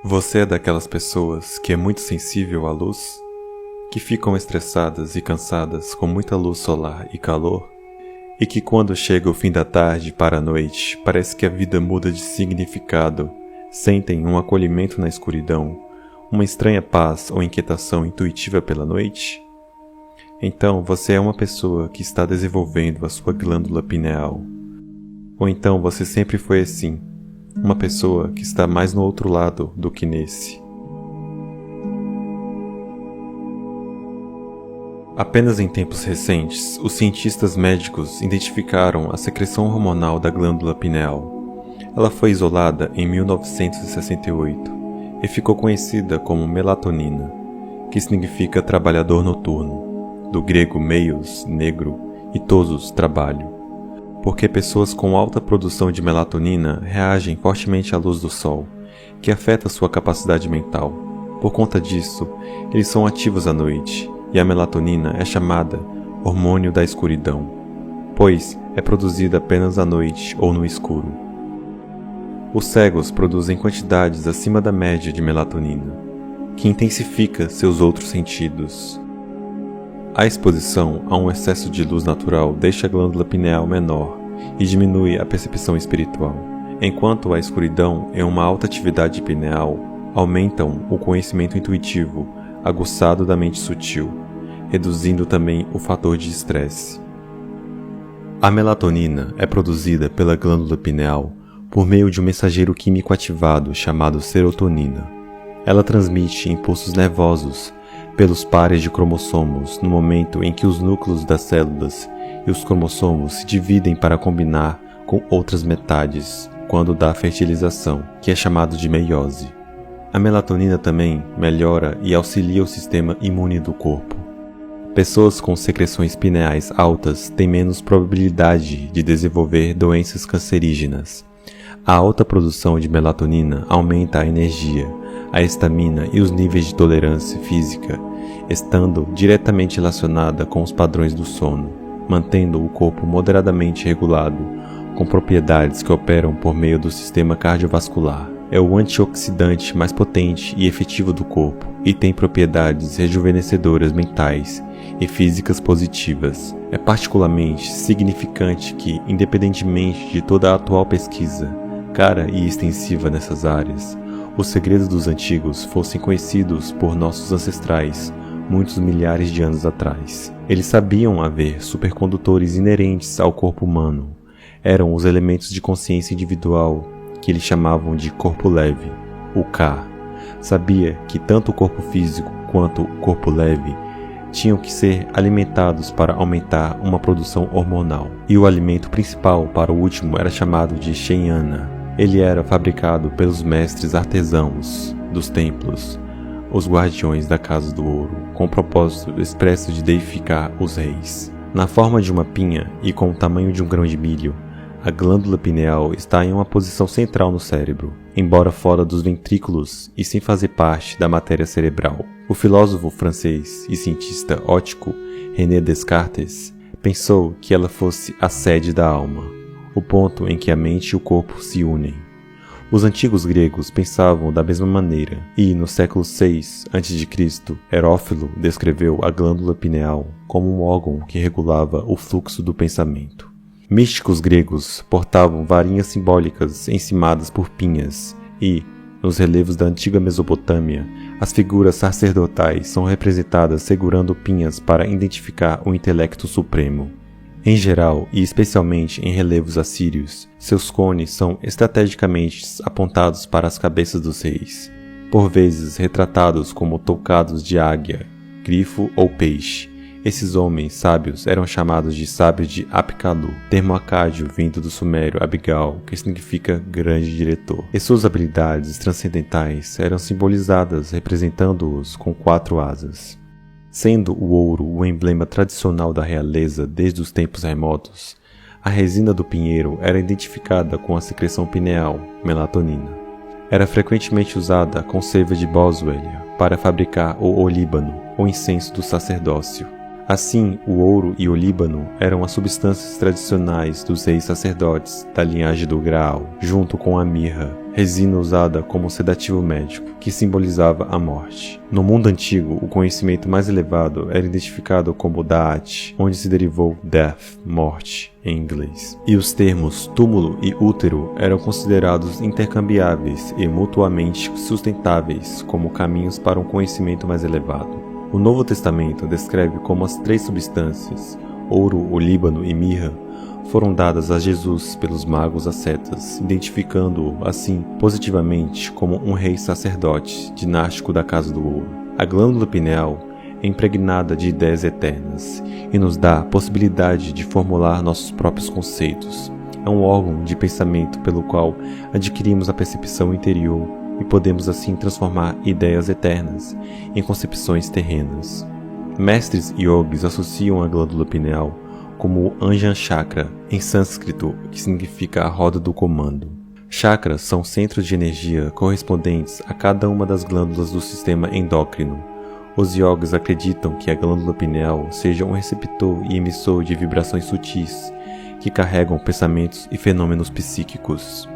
Você é daquelas pessoas que é muito sensível à luz? Que ficam estressadas e cansadas com muita luz solar e calor? E que quando chega o fim da tarde para a noite, parece que a vida muda de significado, sentem um acolhimento na escuridão, uma estranha paz ou inquietação intuitiva pela noite? Então você é uma pessoa que está desenvolvendo a sua glândula pineal. Ou então você sempre foi assim, uma pessoa que está mais no outro lado do que nesse. Apenas em tempos recentes, os cientistas médicos identificaram a secreção hormonal da glândula pineal. Ela foi isolada em 1968 e ficou conhecida como melatonina, que significa trabalhador noturno, do grego meios, negro, e tosos, trabalho. Porque pessoas com alta produção de melatonina reagem fortemente à luz do sol, que afeta sua capacidade mental. Por conta disso, eles são ativos à noite, e a melatonina é chamada hormônio da escuridão, pois é produzida apenas à noite ou no escuro. Os cegos produzem quantidades acima da média de melatonina, que intensifica seus outros sentidos. A exposição a um excesso de luz natural deixa a glândula pineal menor e diminui a percepção espiritual, enquanto a escuridão e uma alta atividade pineal aumentam o conhecimento intuitivo aguçado da mente sutil, reduzindo também o fator de estresse. A melatonina é produzida pela glândula pineal por meio de um mensageiro químico ativado chamado serotonina. Ela transmite impulsos nervosos pelos pares de cromossomos no momento em que os núcleos das células e os cromossomos se dividem para combinar com outras metades quando dá fertilização, que é chamado de meiose. A melatonina também melhora e auxilia o sistema imune do corpo. Pessoas com secreções pineais altas têm menos probabilidade de desenvolver doenças cancerígenas. A alta produção de melatonina aumenta a energia, a estamina e os níveis de tolerância física, estando diretamente relacionada com os padrões do sono, mantendo o corpo moderadamente regulado, com propriedades que operam por meio do sistema cardiovascular. É o antioxidante mais potente e efetivo do corpo e tem propriedades rejuvenescedoras mentais e físicas positivas. É particularmente significante que, independentemente de toda a atual pesquisa, cara e extensiva nessas áreas, os segredos dos antigos fossem conhecidos por nossos ancestrais muitos milhares de anos atrás. Eles sabiam haver supercondutores inerentes ao corpo humano. Eram os elementos de consciência individual que eles chamavam de corpo leve, o K. Sabia que tanto o corpo físico quanto o corpo leve tinham que ser alimentados para aumentar uma produção hormonal. E o alimento principal para o último era chamado de Shenyana. Ele era fabricado pelos mestres artesãos dos templos, os guardiões da Casa do Ouro, com o propósito expresso de deificar os reis. Na forma de uma pinha e com o tamanho de um grão de milho, a glândula pineal está em uma posição central no cérebro, embora fora dos ventrículos e sem fazer parte da matéria cerebral. O filósofo francês e cientista óptico René Descartes pensou que ela fosse a sede da alma, o ponto em que a mente e o corpo se unem. Os antigos gregos pensavam da mesma maneira, e no século VI a.C., Herófilo descreveu a glândula pineal como um órgão que regulava o fluxo do pensamento. Místicos gregos portavam varinhas simbólicas encimadas por pinhas e, nos relevos da antiga Mesopotâmia, as figuras sacerdotais são representadas segurando pinhas para identificar o intelecto supremo. Em geral, e especialmente em relevos assírios, seus cones são estrategicamente apontados para as cabeças dos reis, por vezes retratados como toucados de águia, grifo ou peixe. Esses homens sábios eram chamados de sábios de Apkallu, termo acádio vindo do sumério Abigal, que significa grande diretor. E suas habilidades transcendentais eram simbolizadas representando-os com 4 asas. Sendo o ouro o emblema tradicional da realeza desde os tempos remotos, a resina do pinheiro era identificada com a secreção pineal, melatonina. Era frequentemente usada com seiva de boswellia para fabricar o olíbano, ou incenso do sacerdócio. Assim, o ouro e o olíbano eram as substâncias tradicionais dos reis sacerdotes da linhagem do Graal, junto com a mirra, resina usada como sedativo médico, que simbolizava a morte. No mundo antigo, o conhecimento mais elevado era identificado como Da'at, onde se derivou death, morte, em inglês. E os termos túmulo e útero eram considerados intercambiáveis e mutuamente sustentáveis como caminhos para um conhecimento mais elevado. O Novo Testamento descreve como as 3 substâncias, ouro, olíbano e mirra, foram dadas a Jesus pelos magos ascetas, identificando-o, assim, positivamente como um rei sacerdote, dinástico da Casa do Ouro. A glândula pineal é impregnada de ideias eternas e nos dá a possibilidade de formular nossos próprios conceitos. É um órgão de pensamento pelo qual adquirimos a percepção interior e podemos assim transformar ideias eternas em concepções terrenas. Mestres yogis associam a glândula pineal como o Anjan Chakra, em sânscrito, que significa a roda do comando. Chakras são centros de energia correspondentes a cada uma das glândulas do sistema endócrino. Os yogis acreditam que a glândula pineal seja um receptor e emissor de vibrações sutis, que carregam pensamentos e fenômenos psíquicos.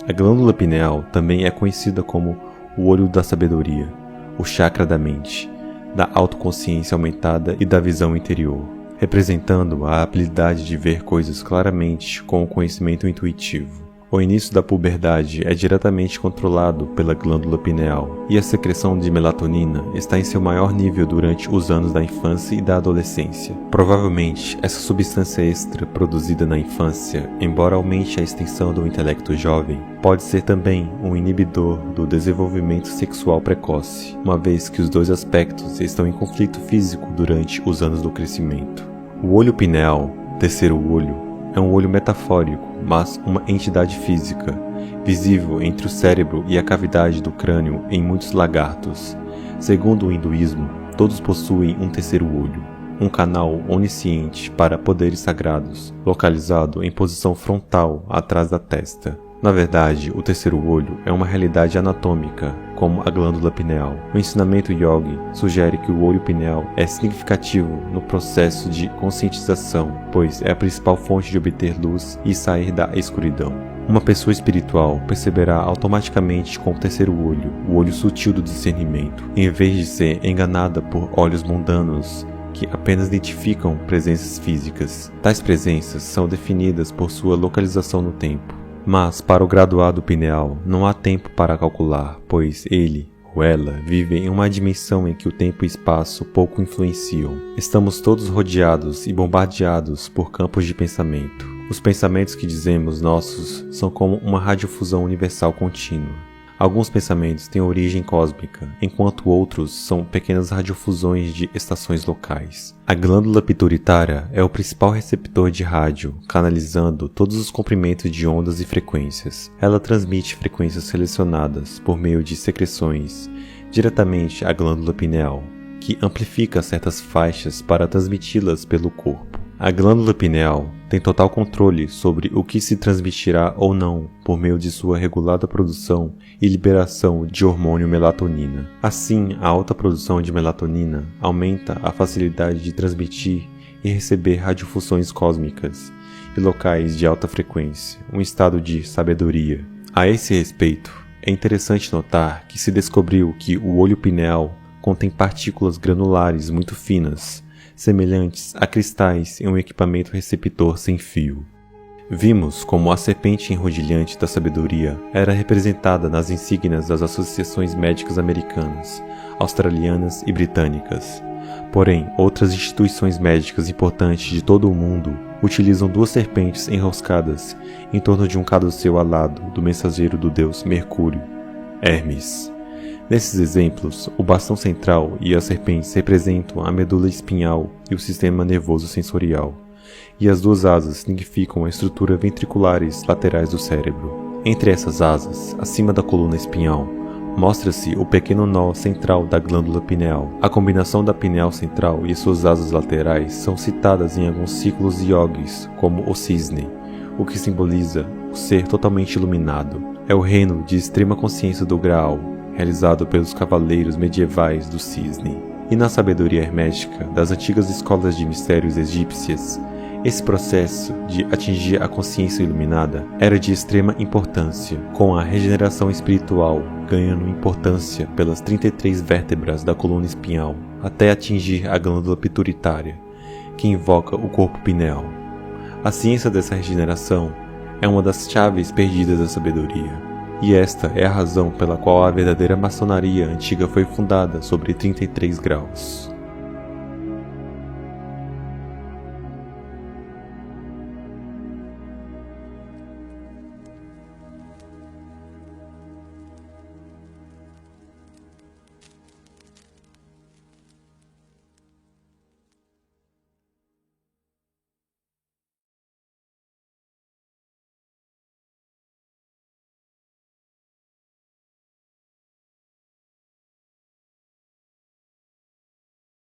A glândula pineal também é conhecida como o olho da sabedoria, o chakra da mente, da autoconsciência aumentada e da visão interior, representando a habilidade de ver coisas claramente com o conhecimento intuitivo. O início da puberdade é diretamente controlado pela glândula pineal, e a secreção de melatonina está em seu maior nível durante os anos da infância e da adolescência. Provavelmente, essa substância extra produzida na infância, embora aumente a extensão do intelecto jovem, pode ser também um inibidor do desenvolvimento sexual precoce, uma vez que os 2 aspectos estão em conflito físico durante os anos do crescimento. O olho pineal, terceiro olho, é um olho metafórico, mas uma entidade física, visível entre o cérebro e a cavidade do crânio em muitos lagartos. Segundo o hinduísmo, todos possuem um terceiro olho, um canal onisciente para poderes sagrados, localizado em posição frontal atrás da testa. Na verdade, o terceiro olho é uma realidade anatômica, como a glândula pineal. O ensinamento yogi sugere que o olho pineal é significativo no processo de conscientização, pois é a principal fonte de obter luz e sair da escuridão. Uma pessoa espiritual perceberá automaticamente com o terceiro olho, o olho sutil do discernimento, em vez de ser enganada por olhos mundanos que apenas identificam presenças físicas. Tais presenças são definidas por sua localização no tempo. Mas para o graduado pineal não há tempo para calcular, pois ele ou ela vive em uma dimensão em que o tempo e espaço pouco influenciam. Estamos todos rodeados e bombardeados por campos de pensamento. Os pensamentos que dizemos nossos são como uma radiofusão universal contínua. Alguns pensamentos têm origem cósmica, enquanto outros são pequenas radiofusões de estações locais. A glândula pituitária é o principal receptor de rádio, canalizando todos os comprimentos de ondas e frequências. Ela transmite frequências selecionadas por meio de secreções diretamente à glândula pineal, que amplifica certas faixas para transmiti-las pelo corpo. A glândula pineal tem total controle sobre o que se transmitirá ou não por meio de sua regulada produção e liberação de hormônio melatonina. Assim, a alta produção de melatonina aumenta a facilidade de transmitir e receber radiofusões cósmicas e locais de alta frequência, um estado de sabedoria. A esse respeito, é interessante notar que se descobriu que o olho pineal contém partículas granulares muito finas, semelhantes a cristais em um equipamento receptor sem fio. Vimos como a serpente enrodilhante da sabedoria era representada nas insígnias das associações médicas americanas, australianas e britânicas. Porém, outras instituições médicas importantes de todo o mundo utilizam 2 serpentes enroscadas em torno de um caduceu alado do mensageiro do deus Mercúrio, Hermes. Nesses exemplos, o bastão central e as serpentes representam a medula espinhal e o sistema nervoso sensorial, e as 2 asas significam a estrutura ventriculares laterais do cérebro. Entre essas asas, acima da coluna espinhal, mostra-se o pequeno nó central da glândula pineal. A combinação da pineal central e suas asas laterais são citadas em alguns ciclos yogis como o cisne, o que simboliza o ser totalmente iluminado. É o reino de extrema consciência do Graal, realizado pelos cavaleiros medievais do cisne. E na sabedoria hermética das antigas escolas de mistérios egípcias, Esse processo de atingir a consciência iluminada era de extrema importância, com a regeneração espiritual ganhando importância pelas 33 vértebras da coluna espinhal, até atingir a glândula pituitária, que invoca o corpo pineal. A ciência dessa regeneração é uma das chaves perdidas da sabedoria, e esta é a razão pela qual a verdadeira maçonaria antiga foi fundada sobre 33 graus.